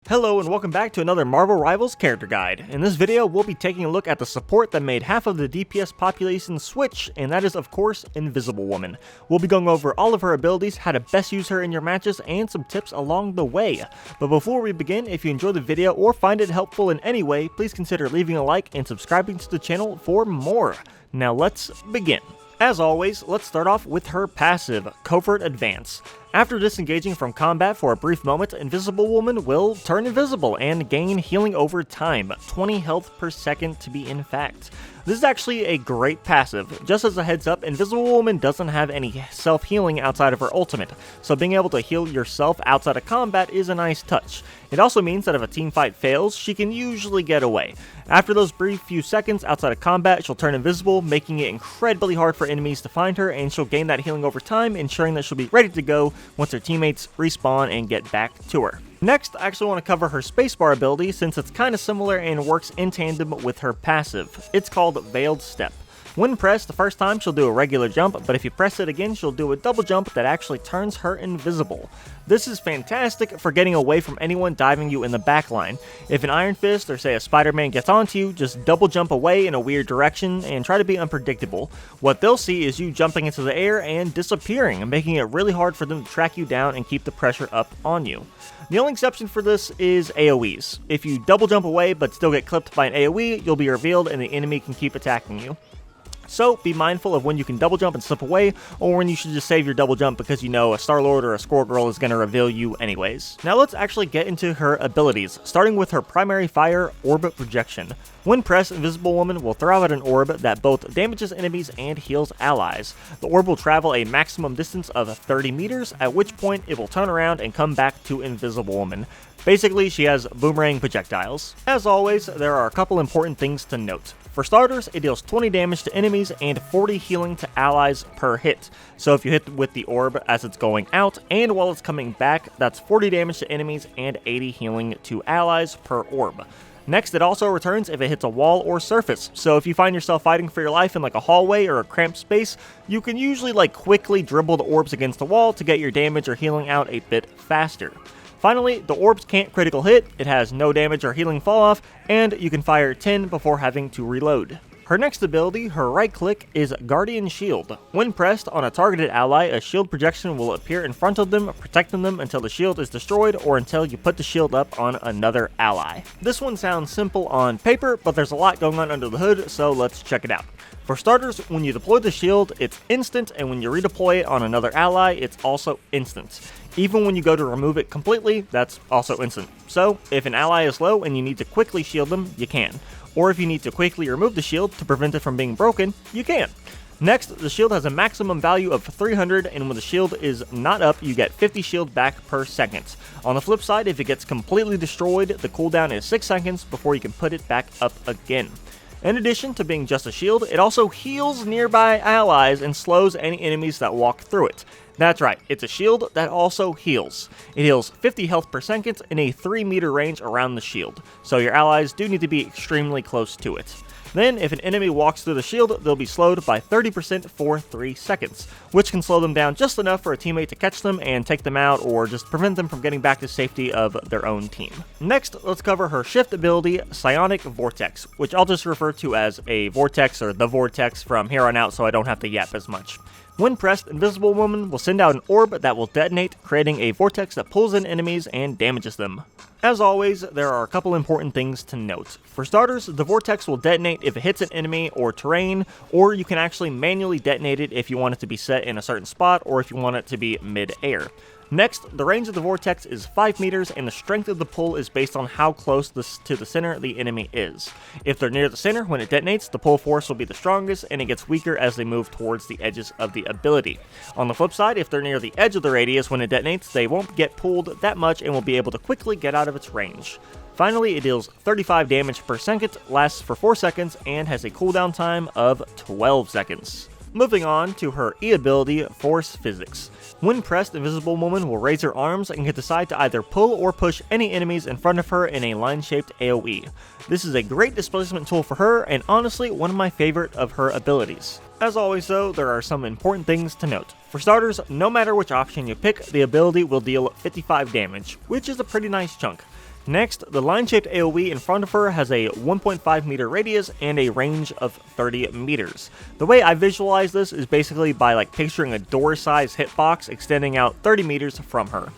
Hello and welcome back to another Marvel Rivals character guide. In this video, we'll be taking a look at the support that made half of the DPS population switch, and that is of course Invisible Woman. We'll be going over all of her abilities, how to best use her in your matches, and some tips along the way. But before we begin, if you enjoyed the video or find it helpful in any way, please consider leaving a like and subscribing to the channel for more. Now let's begin. As always, let's start off with her passive, Covert Advance. After disengaging from combat for a brief moment, Invisible Woman will turn invisible and gain healing over time, 20 health per second to be in fact. This is actually a great passive. Just as a heads up, Invisible Woman doesn't have any self-healing outside of her ultimate, so being able to heal yourself outside of combat is a nice touch. It also means that if a team fight fails, she can usually get away. After those brief few seconds outside of combat, she'll turn invisible, making it incredibly hard for enemies to find her, and she'll gain that healing over time, ensuring that she'll be ready to go once her teammates respawn and get back to her. Next, I actually want to cover her spacebar ability since it's kind of similar and works in tandem with her passive. It's called Veiled Step. When pressed the first time, she'll do a regular jump, but if you press it again, she'll do a double jump that actually turns her invisible. This is fantastic for getting away from anyone diving you in the backline. If an Iron Fist or say a Spider-Man gets onto you, just double jump away in a weird direction and try to be unpredictable. What they'll see is you jumping into the air and disappearing, making it really hard for them to track you down and keep the pressure up on you. The only exception for this is AoEs. If you double jump away but still get clipped by an AoE, you'll be revealed and the enemy can keep attacking you. So be mindful of when you can double jump and slip away, or when you should just save your double jump because you know a Star-Lord or a Squirrel is going to reveal you anyways. Now let's actually get into her abilities, starting with her primary fire, Orb Projection. When pressed, Invisible Woman will throw out an orb that both damages enemies and heals allies. The orb will travel a maximum distance of 30 meters, at which point it will turn around and come back to Invisible Woman. Basically, she has boomerang projectiles. As always, there are a couple important things to note. For starters, it deals 20 damage to enemies and 40 healing to allies per hit. So if you hit with the orb as it's going out and while it's coming back, that's 40 damage to enemies and 80 healing to allies per orb. Next, it also returns if it hits a wall or surface, so if you find yourself fighting for your life in like a hallway or a cramped space, you can usually quickly dribble the orbs against the wall to get your damage or healing out a bit faster. Finally, the orbs can't critical hit, it has no damage or healing fall off, and you can fire 10 before having to reload. Her next ability, her right click, is Guardian Shield. When pressed on a targeted ally, a shield projection will appear in front of them, protecting them until the shield is destroyed or until you put the shield up on another ally. This one sounds simple on paper, but there's a lot going on under the hood, so let's check it out. For starters, when you deploy the shield, it's instant, and when you redeploy it on another ally, it's also instant. Even when you go to remove it completely, that's also instant. So, if an ally is low and you need to quickly shield them, you can. Or if you need to quickly remove the shield to prevent it from being broken, you can. Next, the shield has a maximum value of 300, and when the shield is not up, you get 50 shield back per second. On the flip side, if it gets completely destroyed, the cooldown is 6 seconds before you can put it back up again. In addition to being just a shield, it also heals nearby allies and slows any enemies that walk through it. That's right, it's a shield that also heals. It heals 50 health per second in a 3 meter range around the shield, so your allies do need to be extremely close to it. Then, if an enemy walks through the shield, they'll be slowed by 30% for 3 seconds, which can slow them down just enough for a teammate to catch them and take them out, or just prevent them from getting back to safety of their own team. Next, let's cover her shift ability, Psionic Vortex, which I'll just refer to as a vortex or the vortex from here on out so I don't have to yap as much. When pressed, Invisible Woman will send out an orb that will detonate, creating a vortex that pulls in enemies and damages them. As always, there are a couple important things to note. For starters, the vortex will detonate if it hits an enemy or terrain, or you can actually manually detonate it if you want it to be set in a certain spot or if you want it to be mid-air. Next, the range of the vortex is 5 meters, and the strength of the pull is based on how close to the center the enemy is. If they're near the center when it detonates, the pull force will be the strongest, and it gets weaker as they move towards the edges of the ability. On the flip side, if they're near the edge of the radius when it detonates, they won't get pulled that much and will be able to quickly get out of its range. Finally, it deals 35 damage per second, lasts for 4 seconds, and has a cooldown time of 12 seconds. Moving on to her E ability, Force Physics. When pressed, Invisible Woman will raise her arms and can decide to either pull or push any enemies in front of her in a line-shaped AoE. This is a great displacement tool for her, and honestly, one of my favorite of her abilities. As always though, there are some important things to note. For starters, no matter which option you pick, the ability will deal 55 damage, which is a pretty nice chunk. Next, the line-shaped AoE in front of her has a 1.5 meter radius and a range of 30 meters. The way I visualize this is basically by picturing a door-sized hitbox extending out 30 meters from her.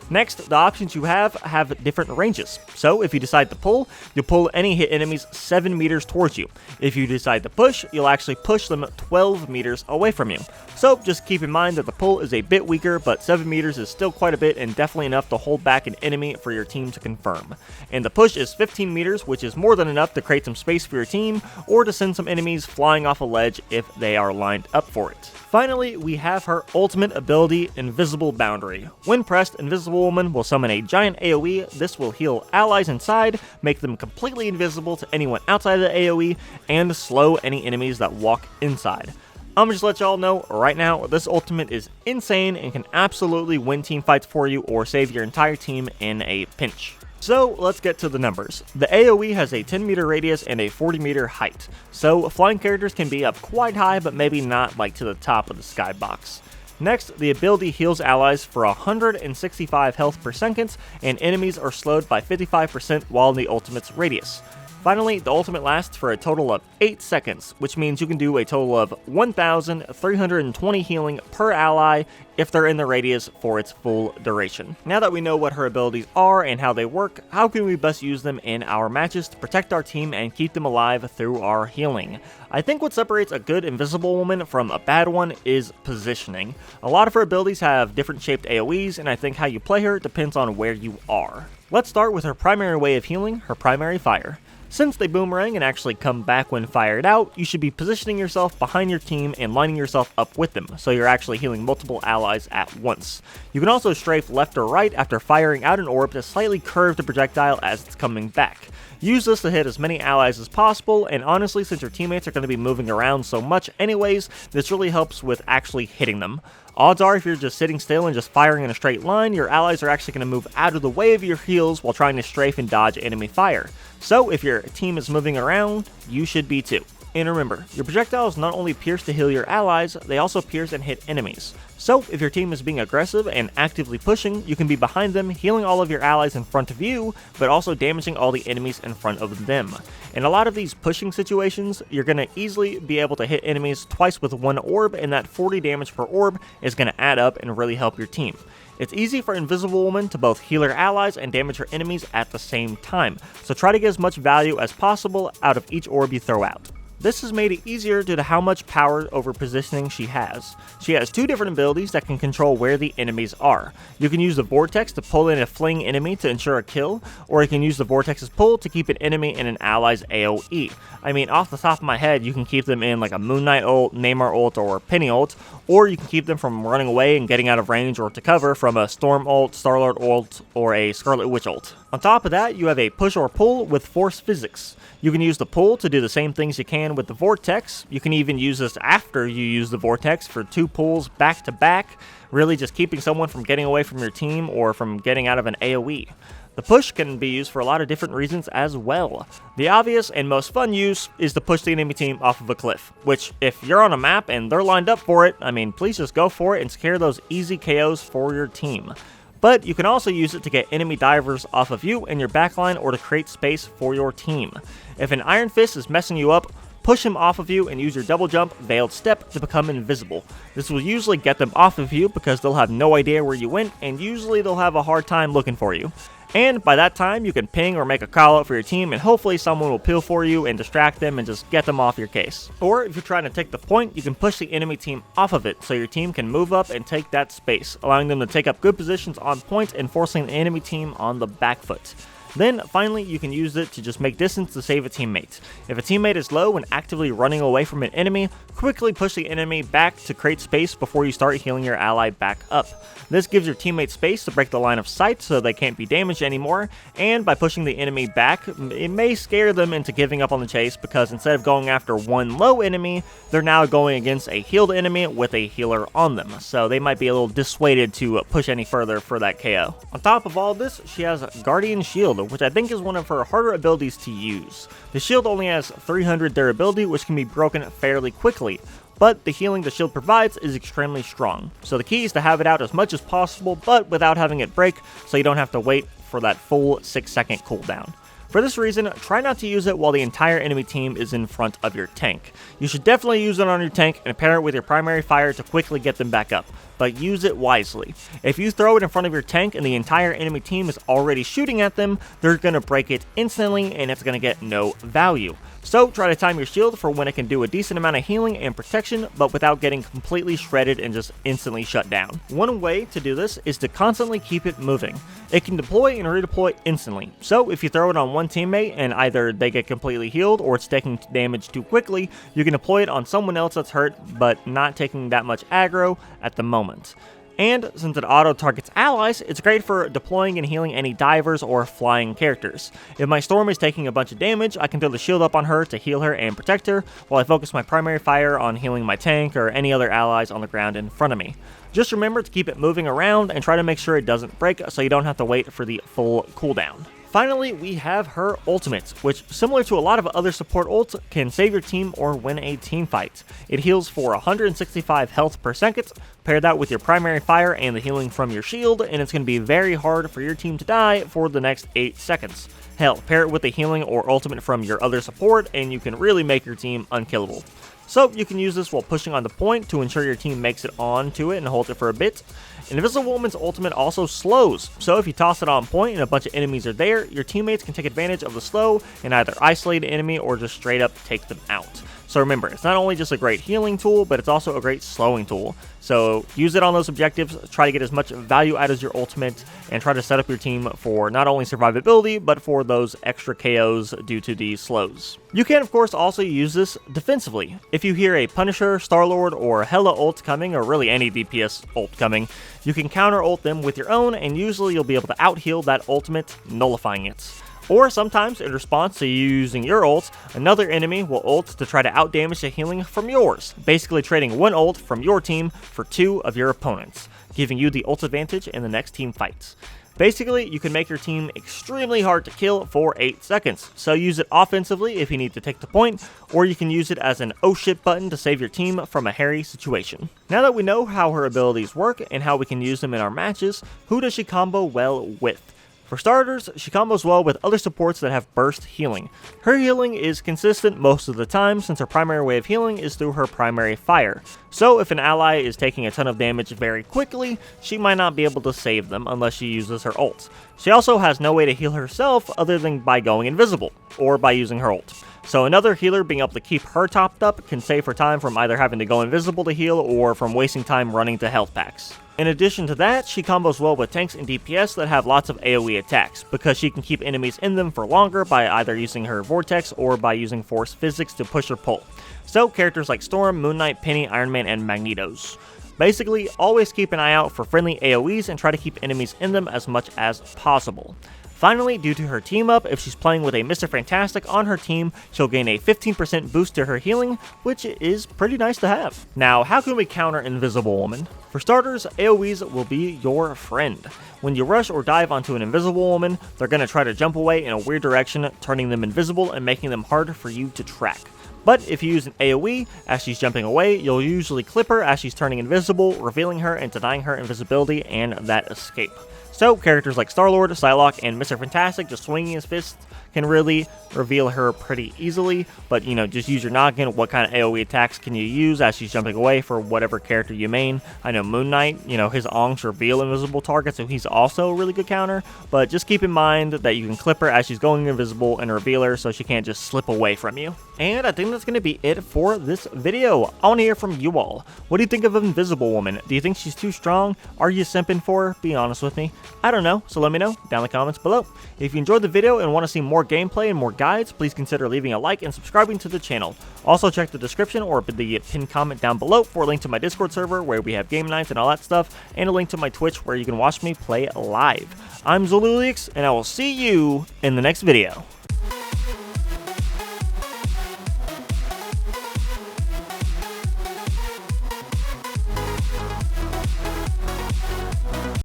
Next, the options you have different ranges. So if you decide to pull, you'll pull any hit enemies 7 meters towards you. If you decide to push, you'll actually push them 12 meters away from you. So just keep in mind that the pull is a bit weaker, but 7 meters is still quite a bit and definitely enough to hold back an enemy for your team to confirm. And the push is 15 meters, which is more than enough to create some space for your team or to send some enemies flying off a ledge if they are lined up for it. Finally, we have her ultimate ability, Invisible Boundary. When pressed, Invisible Woman will summon a giant AoE. This will heal allies inside, make them completely invisible to anyone outside of the AoE, and slow any enemies that walk inside. I'm just let y'all know right now, this ultimate is insane and can absolutely win team fights for you or save your entire team in a pinch. So let's get to the numbers. The AoE has a 10 meter radius and a 40 meter height, so flying characters can be up quite high but maybe not to the top of the skybox. Next, the ability heals allies for 165 health per second, and enemies are slowed by 55% while in the ultimate's radius. Finally, the ultimate lasts for a total of 8 seconds, which means you can do a total of 1,320 healing per ally if they're in the radius for its full duration. Now that we know what her abilities are and how they work, how can we best use them in our matches to protect our team and keep them alive through our healing? I think what separates a good Invisible Woman from a bad one is positioning. A lot of her abilities have different shaped AoEs, and I think how you play her depends on where you are. Let's start with her primary way of healing, her primary fire. Since they boomerang and actually come back when fired out, you should be positioning yourself behind your team and lining yourself up with them, so you're actually healing multiple allies at once. You can also strafe left or right after firing out an orb to slightly curve the projectile as it's coming back. Use this to hit as many allies as possible, and honestly, since your teammates are going to be moving around so much anyways, this really helps with actually hitting them. Odds are if you're just sitting still and just firing in a straight line, your allies are actually going to move out of the way of your heals while trying to strafe and dodge enemy fire. So if your team is moving around, you should be too. And remember, your projectiles not only pierce to heal your allies, they also pierce and hit enemies. So if your team is being aggressive and actively pushing, you can be behind them, healing all of your allies in front of you, but also damaging all the enemies in front of them. In a lot of these pushing situations, you're going to easily be able to hit enemies twice with one orb, and that 40 damage per orb is going to add up and really help your team. It's easy for Invisible Woman to both heal her allies and damage her enemies at the same time, so try to get as much value as possible out of each orb you throw out. This has made it easier due to how much power over positioning she has. She has two different abilities that can control where the enemies are. You can use the Vortex to pull in a fleeing enemy to ensure a kill, or you can use the Vortex's pull to keep an enemy in an ally's AoE. I mean, off the top of my head, you can keep them in a Moon Knight ult, Neymar ult, or Penny ult, or you can keep them from running away and getting out of range or to cover from a Storm ult, Star-Lord ult, or a Scarlet Witch ult. On top of that, you have a push or pull with force physics. You can use the pull to do the same things you can with the Vortex. You can even use this after you use the Vortex for 2 pulls back to back, really just keeping someone from getting away from your team or from getting out of an AoE. The push can be used for a lot of different reasons as well. The obvious and most fun use is to push the enemy team off of a cliff, which if you're on a map and they're lined up for it, I mean, please just go for it and secure those easy KOs for your team. But you can also use it to get enemy divers off of you and your backline or to create space for your team. If an Iron Fist is messing you up, push him off of you and use your double jump, Veiled Step to become invisible. This will usually get them off of you because they'll have no idea where you went and usually they'll have a hard time looking for you. And by that time, you can ping or make a call out for your team and hopefully someone will peel for you and distract them and just get them off your case. Or if you're trying to take the point, you can push the enemy team off of it so your team can move up and take that space, allowing them to take up good positions on point and forcing the enemy team on the back foot. Then, finally, you can use it to just make distance to save a teammate. If a teammate is low and actively running away from an enemy, quickly push the enemy back to create space before you start healing your ally back up. This gives your teammate space to break the line of sight so they can't be damaged anymore, and by pushing the enemy back, it may scare them into giving up on the chase because instead of going after one low enemy, they're now going against a healed enemy with a healer on them, so they might be a little dissuaded to push any further for that KO. On top of all this, she has Guardian Shield, which I think is one of her harder abilities to use. The shield only has 300 durability, which can be broken fairly quickly, but the healing the shield provides is extremely strong. So the key is to have it out as much as possible, but without having it break, so you don't have to wait for that full 6-second cooldown. For this reason, try not to use it while the entire enemy team is in front of your tank. You should definitely use it on your tank and pair it with your primary fire to quickly get them back up, but use it wisely. If you throw it in front of your tank and the entire enemy team is already shooting at them, they're going to break it instantly and it's going to get no value. So try to time your shield for when it can do a decent amount of healing and protection, but without getting completely shredded and just instantly shut down. One way to do this is to constantly keep it moving. It can deploy and redeploy instantly, so if you throw it on one teammate and either they get completely healed or it's taking damage too quickly, you can deploy it on someone else that's hurt but not taking that much aggro at the moment. And since it auto-targets allies, it's great for deploying and healing any divers or flying characters. If my Storm is taking a bunch of damage, I can throw the shield up on her to heal her and protect her, while I focus my primary fire on healing my tank or any other allies on the ground in front of me. Just remember to keep it moving around and try to make sure it doesn't break so you don't have to wait for the full cooldown. Finally, we have her ultimate, which, similar to a lot of other support ults, can save your team or win a team fight. It heals for 165 health per second. Pair that with your primary fire and the healing from your shield, and it's going to be very hard for your team to die for the next 8 seconds. Hell, pair it with the healing or ultimate from your other support, and you can really make your team unkillable. So you can use this while pushing on the point to ensure your team makes it onto it and holds it for a bit. Invisible Woman's ultimate also slows, so if you toss it on point and a bunch of enemies are there, your teammates can take advantage of the slow and either isolate an enemy or just straight up take them out. So remember, it's not only just a great healing tool, but it's also a great slowing tool. So use it on those objectives, try to get as much value out as your ultimate, and try to set up your team for not only survivability, but for those extra KOs due to the slows. You can, of course, also use this defensively. If you hear a Punisher, Star-Lord, or Hela ult coming, or really any DPS ult coming, you can counter ult them with your own, and usually you'll be able to out-heal that ultimate, nullifying it. Or sometimes, in response to you using your ult, another enemy will ult to try to outdamage the healing from yours, basically trading one ult from your team for 2 of your opponents, giving you the ult advantage in the next team fights. Basically, you can make your team extremely hard to kill for 8 seconds, so use it offensively if you need to take the point, or you can use it as an oh shit button to save your team from a hairy situation. Now that we know how her abilities work and how we can use them in our matches, who does she combo well with? For starters, she combos well with other supports that have burst healing. Her healing is consistent most of the time since her primary way of healing is through her primary fire. So if an ally is taking a ton of damage very quickly, she might not be able to save them unless she uses her ult. She also has no way to heal herself other than by going invisible, or by using her ult. So another healer being able to keep her topped up can save her time from either having to go invisible to heal or from wasting time running to health packs. In addition to that, she combos well with tanks and DPS that have lots of AoE attacks, because she can keep enemies in them for longer by either using her Vortex or by using Force Physics to push or pull. So characters like Storm, Moon Knight, Penny, Iron Man, and Magnetos. Basically, always keep an eye out for friendly AoEs and try to keep enemies in them as much as possible. Finally, due to her team up, if she's playing with a Mr. Fantastic on her team, she'll gain a 15% boost to her healing, which is pretty nice to have. Now, how can we counter Invisible Woman? For starters, AoEs will be your friend. When you rush or dive onto an Invisible Woman, they're going to try to jump away in a weird direction, turning them invisible and making them hard for you to track. But if you use an AoE as she's jumping away, you'll usually clip her as she's turning invisible, revealing her and denying her invisibility and that escape. So characters like Star-Lord, Psylocke, and Mr. Fantastic just swinging his fists can really reveal her pretty easily, but just use your noggin. What kind of AoE attacks can you use as she's jumping away for whatever character you main? I know Moon Knight, his ongs reveal invisible targets, so he's also a really good counter, but just keep in mind that you can clip her as she's going invisible and reveal her so she can't just slip away from you. And I think that's going to be it for this video. I want to hear from you all. What do you think of Invisible Woman? Do you think she's too strong? Are you simping for her? Be honest with me. I don't know, so let me know down in the comments below. If you enjoyed the video and want to see more gameplay and more guides, please consider leaving a like and subscribing to the channel. Also check the description or the pinned comment down below for a link to my Discord server where we have game nights and all that stuff, and a link to my Twitch where you can watch me play live. I'm Zululiix, and I will see you in the next video.